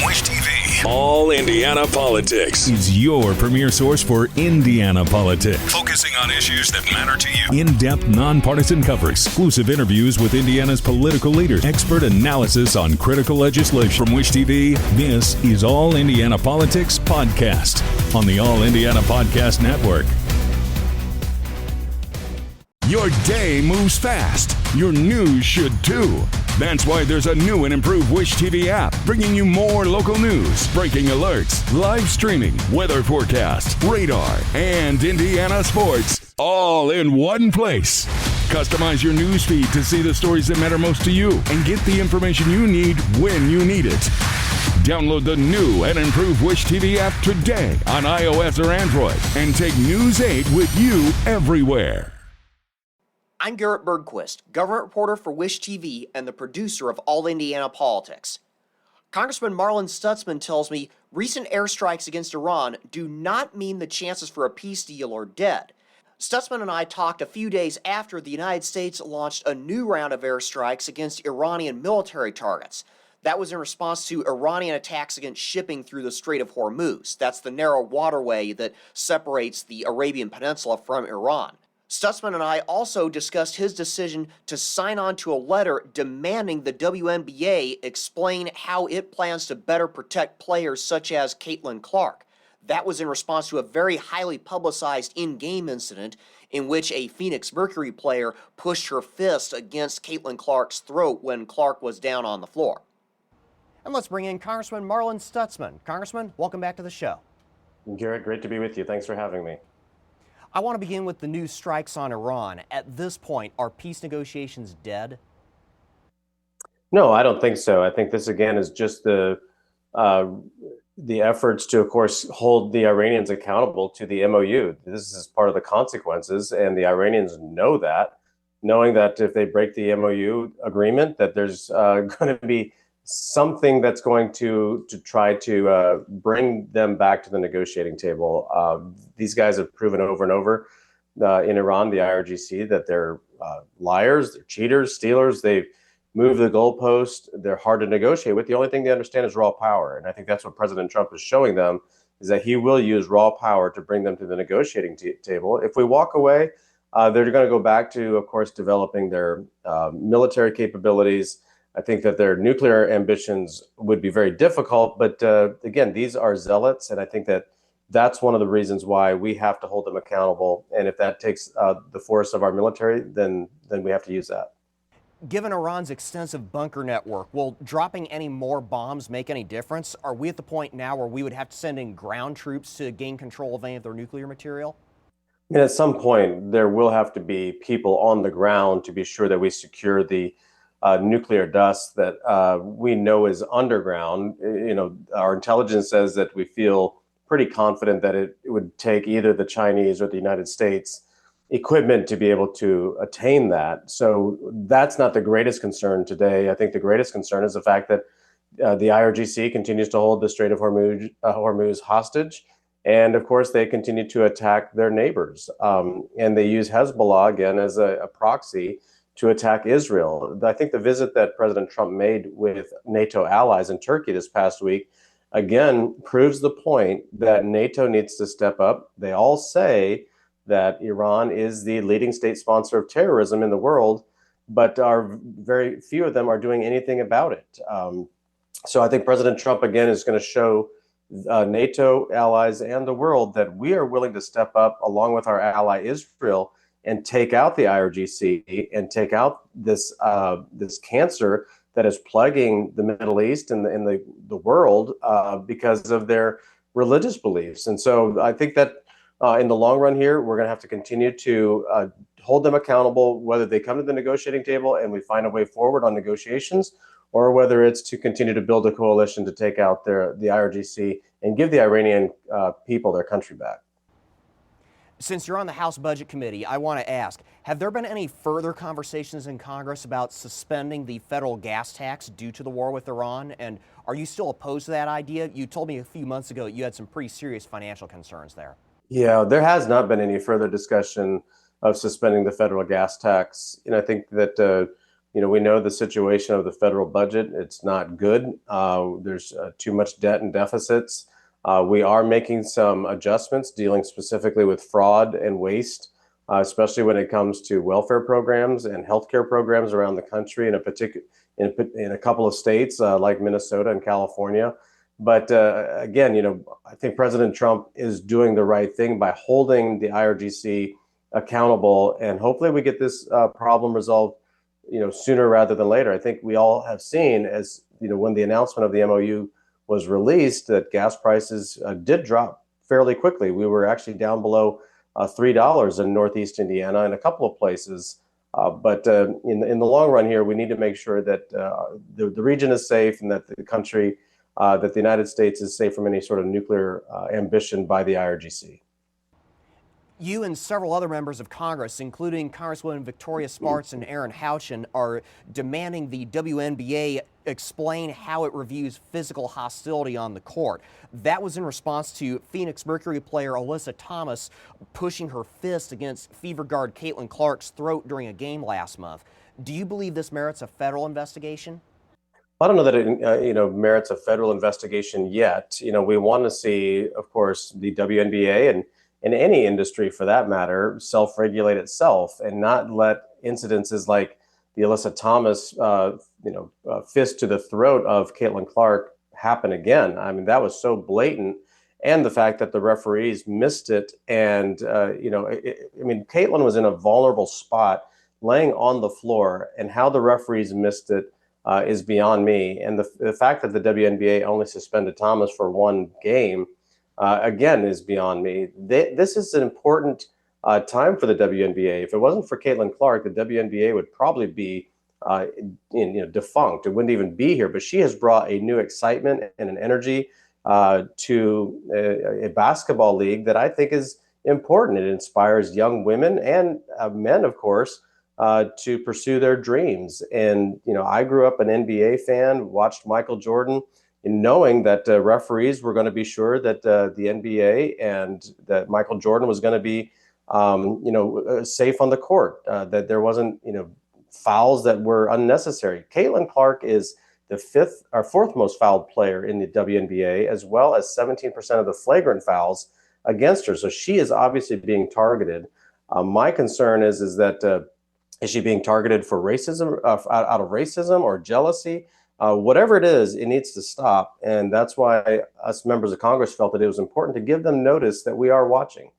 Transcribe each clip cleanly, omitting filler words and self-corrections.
Wish TV. All Indiana Politics is your premier source for Indiana politics. Focusing on issues that matter to you. In-depth, nonpartisan coverage, exclusive interviews with Indiana's political leaders, expert analysis on critical legislation. From Wish TV, this is All Indiana Politics Podcast on the All Indiana Podcast Network. Your day moves fast. Your news should too. That's why there's a new and improved Wish TV app, bringing you more local news, breaking alerts, live streaming, weather forecast, radar, and Indiana sports, all in one place. Customize your news feed to see the stories that matter most to you and get the information you need when you need it. Download the new and improved Wish TV app today on iOS or Android and take News 8 with you everywhere. I'm Garrett Bergquist, government reporter for Wish TV and the producer of All Indiana Politics. Congressman Marlin Stutzman tells me recent airstrikes against Iran do not mean the chances for a peace deal are dead. Stutzman and I talked a few days after the United States launched a new round of airstrikes against Iranian military targets. That was in response to Iranian attacks against shipping through the Strait of Hormuz. That's the narrow waterway that separates the Arabian Peninsula from Iran. Stutzman and I also discussed his decision to sign on to a letter demanding the WNBA explain how it plans to better protect players such as Caitlin Clark. That was in response to a very highly publicized in-game incident in which a Phoenix Mercury player pushed her fist against Caitlin Clark's throat when Clark was down on the floor. And let's bring in Congressman Marlin Stutzman. Congressman, welcome back to the show. Garrett, great to be with you. Thanks for having me. I want to begin with the new strikes on Iran. At this point, are peace negotiations dead? No, I don't think so. I think this, again, is just the efforts to, of course, hold the Iranians accountable to the MOU. This is part of the consequences, and the Iranians know that, knowing that if they break the MOU agreement, that there's going to be something that's going to try to bring them back to the negotiating table. These guys have proven over and over in Iran, the IRGC, that they're liars, they're cheaters, stealers. They've moved the goalpost. They're hard to negotiate with. The only thing they understand is raw power. And I think that's what President Trump is showing them, is that he will use raw power to bring them to the negotiating table. If we walk away, they're going to go back to, of course, developing their military capabilities. I think that their nuclear ambitions would be very difficult, but again, these are zealots, and I think that that's one of the reasons why we have to hold them accountable. And if that takes the force of our military, then we have to use that. Given Iran's extensive bunker network, will dropping any more bombs make any difference? Are we at the point now where we would have to send in ground troops to gain control of any of their nuclear material? And at some point, there will have to be people on the ground to be sure that we secure the nuclear dust that we know is underground. You know, our intelligence says that we feel pretty confident that it would take either the Chinese or the United States equipment to be able to attain that. So that's not the greatest concern today. I think the greatest concern is the fact that the IRGC continues to hold the Strait of Hormuz hostage. And of course, they continue to attack their neighbors. And they use Hezbollah again as a proxy to attack Israel. I think the visit that President Trump made with NATO allies in Turkey this past week, again, proves the point that NATO needs to step up. They all say that Iran is the leading state sponsor of terrorism in the world, but very few of them are doing anything about it. So I think President Trump, again, is going to show NATO allies and the world that we are willing to step up along with our ally Israel and take out the IRGC and take out this cancer that is plaguing the Middle East and the world because of their religious beliefs. And so I think that in the long run here, we're going to have to continue to hold them accountable, whether they come to the negotiating table and we find a way forward on negotiations, or whether it's to continue to build a coalition to take out the IRGC and give the Iranian people their country back. Since you're on the House Budget Committee, I want to ask, have there been any further conversations in Congress about suspending the federal gas tax due to the war with Iran? And are you still opposed to that idea? You told me a few months ago that you had some pretty serious financial concerns there. Yeah, there has not been any further discussion of suspending the federal gas tax. And I think that, we know the situation of the federal budget. It's not good. There's too much debt and deficits. We are making some adjustments dealing specifically with fraud and waste, especially when it comes to welfare programs and healthcare programs around the country, in a couple of states like Minnesota and California. But again, I think President Trump is doing the right thing by holding the IRGC accountable, and hopefully we get this problem resolved, sooner rather than later. I think we all have seen, as when the announcement of the MOU was released, that gas prices did drop fairly quickly. We were actually down below $3 in Northeast Indiana and a couple of places. But in the long run here, we need to make sure that the region is safe, and that the country, that the United States is safe from any sort of nuclear ambition by the IRGC. You and several other members of Congress, including Congresswomen Victoria Spartz and Aaron Houchin, are demanding the WNBA explain how it reviews physical hostility on the court. That was in response to Phoenix Mercury player Alyssa Thomas pushing her fist against Fever guard Caitlin Clark's throat during a game last month. Do you believe this merits a federal investigation? I don't know that it merits a federal investigation yet. We want to see, of course, the WNBA and any industry for that matter self-regulate itself, and not let incidences like the Alyssa Thomas fist to the throat of Caitlin Clark happen again. I mean, that was so blatant, and the fact that the referees missed it, and Caitlin was in a vulnerable spot, laying on the floor, and how the referees missed it is beyond me. And the fact that the WNBA only suspended Thomas for one game, again, is beyond me. This is an important time for the WNBA. If it wasn't for Caitlin Clark, the WNBA would probably be defunct. It wouldn't even be here. But she has brought a new excitement and an energy to a basketball league that I think is important. It inspires young women and men, of course, to pursue their dreams. And I grew up an NBA fan, watched Michael Jordan, in knowing that referees were going to be sure that the NBA and that Michael Jordan was going to be, safe on the court, that there wasn't, fouls that were unnecessary. Caitlin Clark is the fourth most fouled player in the WNBA, as well as 17% of the flagrant fouls against her. So she is obviously being targeted. My concern is that is she being targeted for racism, out of racism or jealousy? Whatever it is, it needs to stop. And that's why us members of Congress felt that it was important to give them notice that we are watching.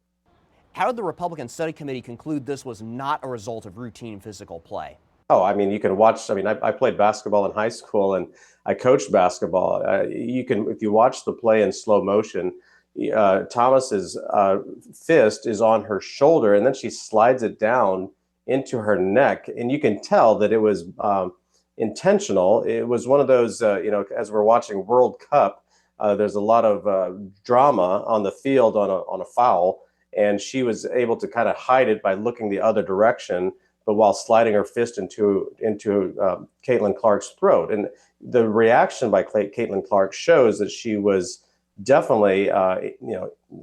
How did the Republican Study Committee conclude this was not a result of routine physical play? Oh, I mean, you can watch. I mean, I played basketball in high school, and I coached basketball. If you watch the play in slow motion, Thomas's fist is on her shoulder, and then she slides it down into her neck, and you can tell that it was intentional. It was one of those, as we're watching World Cup, there's a lot of drama on the field on a foul, and she was able to kind of hide it by looking the other direction, but while sliding her fist into Caitlin Clark's throat. And the reaction by Caitlin Clark shows that she was definitely,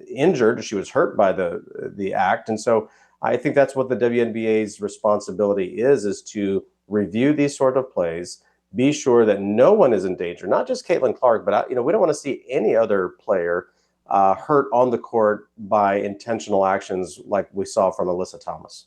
injured. She was hurt by the act, and so I think that's what the WNBA's responsibility is to review these sort of plays, be sure that no one is in danger, not just Caitlin Clark, but we don't want to see any other player hurt on the court by intentional actions like we saw from Alyssa Thomas.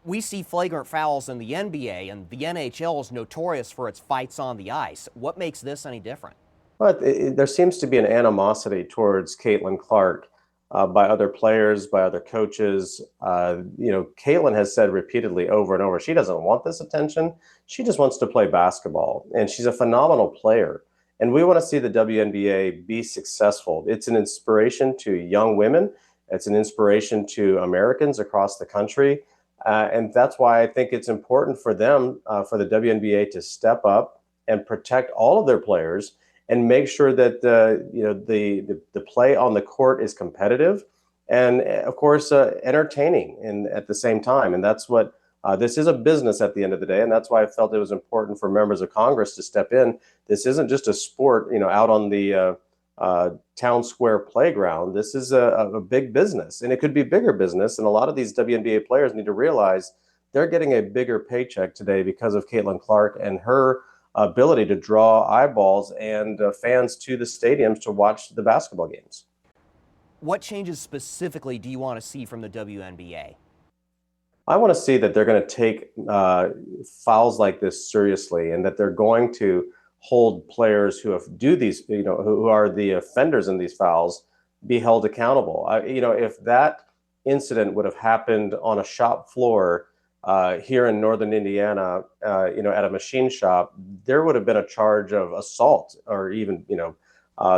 We see flagrant fouls in the NBA, and the NHL is notorious for its fights on the ice. What makes this any different? But there seems to be an animosity towards Caitlin Clark by other players, by other coaches. Caitlin has said repeatedly over and over, she doesn't want this attention. She just wants to play basketball, and she's a phenomenal player. And we want to see the WNBA be successful. It's an inspiration to young women. It's an inspiration to Americans across the country. And that's why I think it's important for them, for the WNBA to step up and protect all of their players and make sure that the play on the court is competitive and, of course, entertaining and at the same time. And that's what this is, a business at the end of the day. And that's why I felt it was important for members of Congress to step in. This isn't just a sport, out on the town square playground. This is a big business, and it could be bigger business. And a lot of these WNBA players need to realize they're getting a bigger paycheck today because of Caitlin Clark and her ability to draw eyeballs and fans to the stadiums to watch the basketball games. What changes specifically do you want to see from the WNBA? I want to see that they're going to take fouls like this seriously, and that they're going to hold players who do these, who are the offenders in these fouls, be held accountable. If that incident would have happened on a shop floor here in northern Indiana, at a machine shop, there would have been a charge of assault, or even,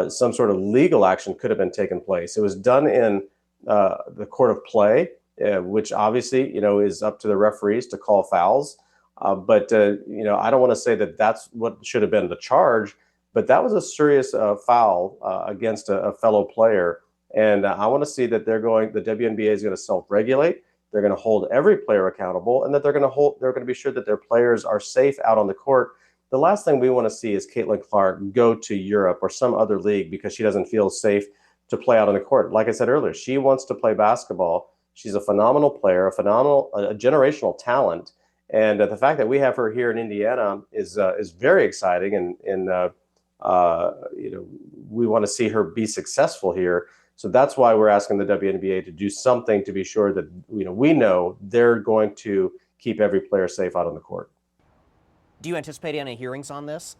some sort of legal action could have been taken place. It was done in the court of play, which obviously, is up to the referees to call fouls. But I don't want to say that that's what should have been the charge, but that was a serious foul against a fellow player. And I want to see that the WNBA is going to self-regulate. They're going to hold every player accountable, and that they're going to be sure that their players are safe out on the court. The last thing we want to see is Caitlin Clark go to Europe or some other league because she doesn't feel safe to play out on the court. Like I said earlier, she wants to play basketball. She's a phenomenal player, a generational talent. And the fact that we have her here in Indiana is very exciting, and we want to see her be successful here. So that's why we're asking the WNBA to do something to be sure that we know they're going to keep every player safe out on the court. Do you anticipate any hearings on this?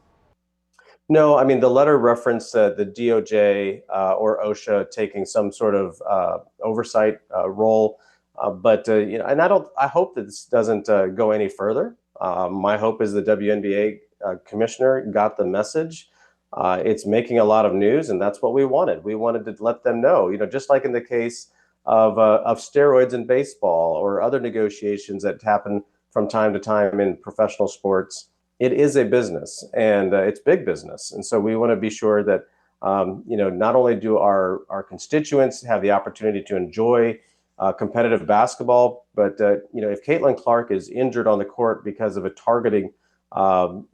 No, I mean, the letter referenced the DOJ or OSHA taking some sort of oversight role. But and I hope that this doesn't go any further. My hope is the WNBA commissioner got the message. It's making a lot of news, and that's what we wanted. We wanted to let them know, just like in the case of steroids in baseball or other negotiations that happen from time to time in professional sports. It is a business, and it's big business. And so we want to be sure that, not only do our constituents have the opportunity to enjoy competitive basketball, but if Caitlin Clark is injured on the court because of a targeting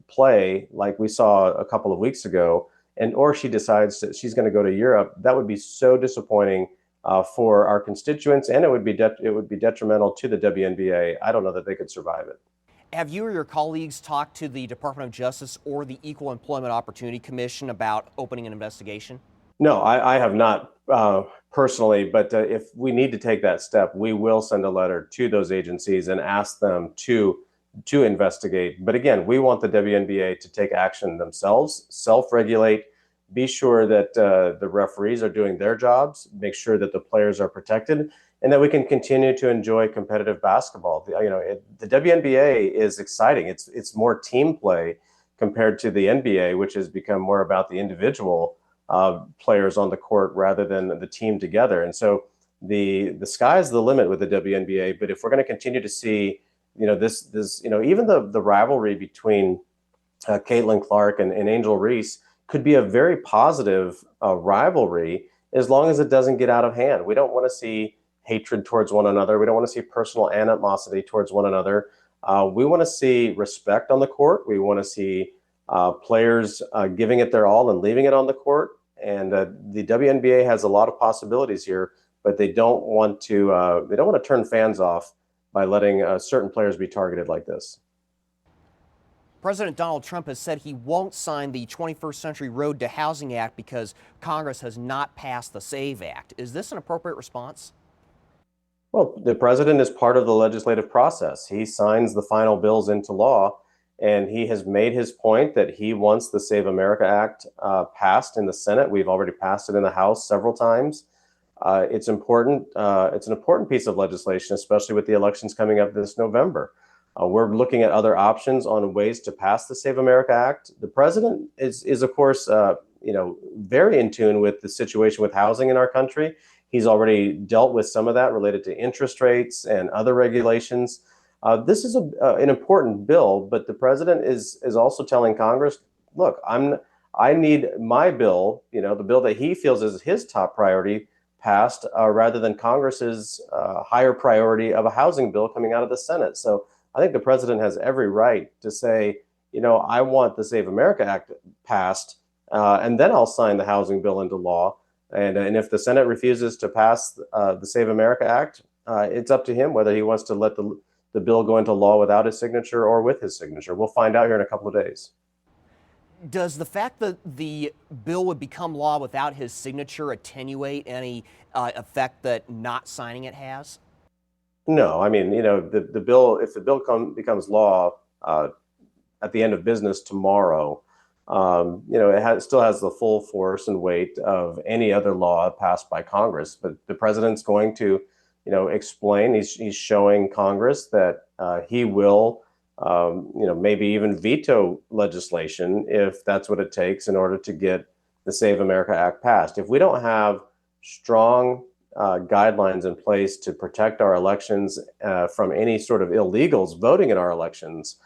play like we saw a couple of weeks ago, or she decides that she's going to go to Europe, that would be so disappointing for our constituents, and it would be detrimental to the WNBA. I don't know that they could survive it. Have you or your colleagues talked to the Department of Justice or the Equal Employment Opportunity Commission about opening an investigation? No, I have not personally, but if we need to take that step, we will send a letter to those agencies and ask them to investigate. But again, we want the WNBA to take action themselves, self-regulate, be sure that the referees are doing their jobs, make sure that the players are protected, and that we can continue to enjoy competitive basketball. The WNBA is exciting. It's more team play compared to the NBA, which has become more about the individual players on the court rather than the team together. And so the sky's the limit with the WNBA. But if we're going to continue to see, this even the rivalry between Caitlin Clark and Angel Reese could be a very positive rivalry as long as it doesn't get out of hand. We don't want to see hatred towards one another. We don't want to see personal animosity towards one another. We want to see respect on the court. We want to see players giving it their all and leaving it on the court. And the WNBA has a lot of possibilities here, but they don't want to turn fans off by letting certain players be targeted like this. President Donald Trump has said he won't sign the 21st Century Road to Housing Act because Congress has not passed the SAVE Act. Is this an appropriate response? Well, the president is part of the legislative process. He signs the final bills into law, and he has made his point that he wants the Save America Act passed in the Senate. We've already passed it in the House several times. It's important. It's an important piece of legislation, especially with the elections coming up this November. We're looking at other options on ways to pass the Save America Act. The president is of course, very in tune with the situation with housing in our country. He's already dealt with some of that related to interest rates and other regulations. This is an important bill, but the president is also telling Congress, look, I need my bill, the bill that he feels is his top priority, passed rather than Congress's higher priority of a housing bill coming out of the Senate. So I think the president has every right to say, I want the Save America Act passed, and then I'll sign the housing bill into law. And if the Senate refuses to pass the Save America Act, it's up to him whether he wants to let the the bill go into law without his signature or with his signature. We'll find out here in a couple of days. Does the fact that the bill would become law without his signature attenuate any effect that not signing it has? No, I mean, the bill, if the bill becomes law at the end of business tomorrow, it still has the full force and weight of any other law passed by Congress. But the president's going to, explain. He's showing Congress that he will, maybe even veto legislation if that's what it takes in order to get the Save America Act passed. If we don't have strong guidelines in place to protect our elections from any sort of illegals voting in our elections,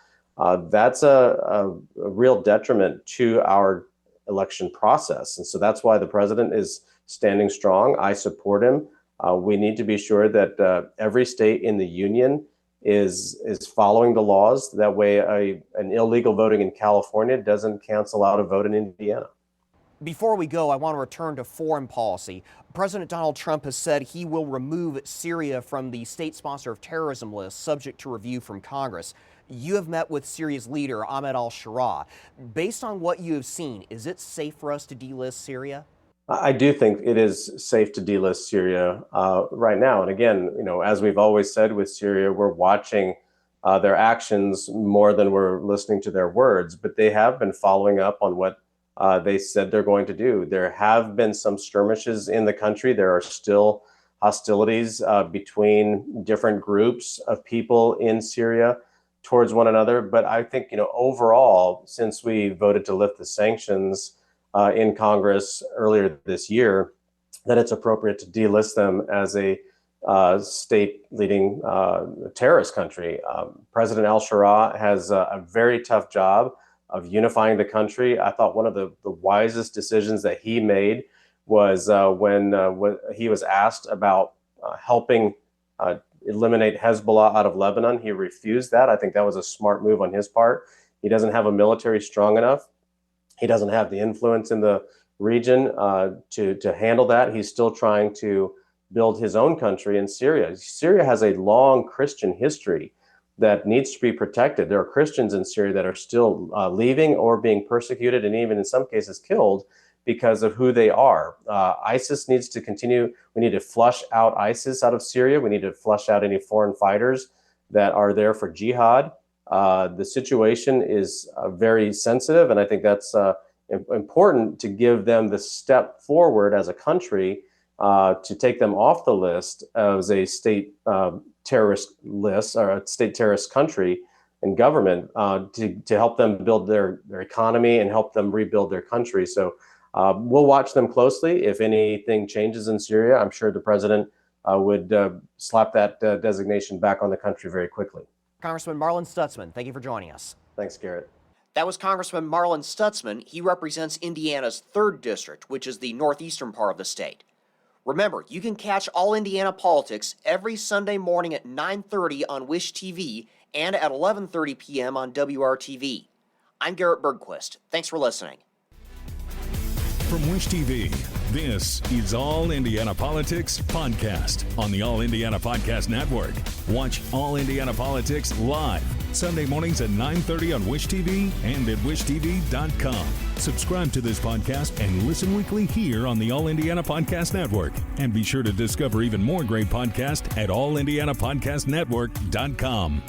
that's a real detriment to our election process. And so that's why the president is standing strong. I support him. We need to be sure that every state in the union is following the laws. That way an illegal voting in California doesn't cancel out a vote in Indiana. Before we go, I want to return to foreign policy. President Donald Trump has said he will remove Syria from the state sponsor of terrorism list, subject to review from Congress. You have met with Syria's leader, Ahmed al-Sharaa. Based on what you have seen, is it safe for us to delist Syria? I do think it is safe to delist Syria right now. And again, as we've always said with Syria, we're watching their actions more than we're listening to their words, but they have been following up on what they said they're going to do. There have been some skirmishes in the country. There are still hostilities between different groups of people in Syria towards one another. But I think, overall, since we voted to lift the sanctions in Congress earlier this year, that it's appropriate to delist them as a state leading terrorist country. President al-Sharaa has a very tough job of unifying the country. I thought one of the wisest decisions that he made was when he was asked about helping eliminate Hezbollah out of Lebanon. He refused that. I think that was a smart move on his part. He doesn't have a military strong enough. He doesn't have the influence in the region to handle that. He's still trying to build his own country in Syria. Syria has a long Christian history that needs to be protected. There are Christians in Syria that are still leaving or being persecuted and even in some cases killed because of who they are. ISIS needs to continue. We need to flush out ISIS out of Syria. We need to flush out any foreign fighters that are there for jihad. The situation is very sensitive, and I think that's important to give them the step forward as a country to take them off the list as a state terrorist list or a state terrorist country and government to help them build their economy and help them rebuild their country. So we'll watch them closely. If anything changes in Syria, I'm sure the president would slap that designation back on the country very quickly. Congressman Marlin Stutzman, thank you for joining us. Thanks, Garrett. That was Congressman Marlin Stutzman. He represents Indiana's 3rd District, which is the northeastern part of the state. Remember, you can catch All Indiana Politics every Sunday morning at 9:30 on Wish TV and at 11:30 p.m. on WRTV. I'm Garrett Bergquist. Thanks for listening. From Wish TV, this is All Indiana Politics Podcast on the All Indiana Podcast Network. Watch All Indiana Politics live Sunday mornings at 9:30 on Wish TV and at wishtv.com. Subscribe to this podcast and listen weekly here on the All Indiana Podcast Network. And be sure to discover even more great podcasts at allindianapodcastnetwork.com.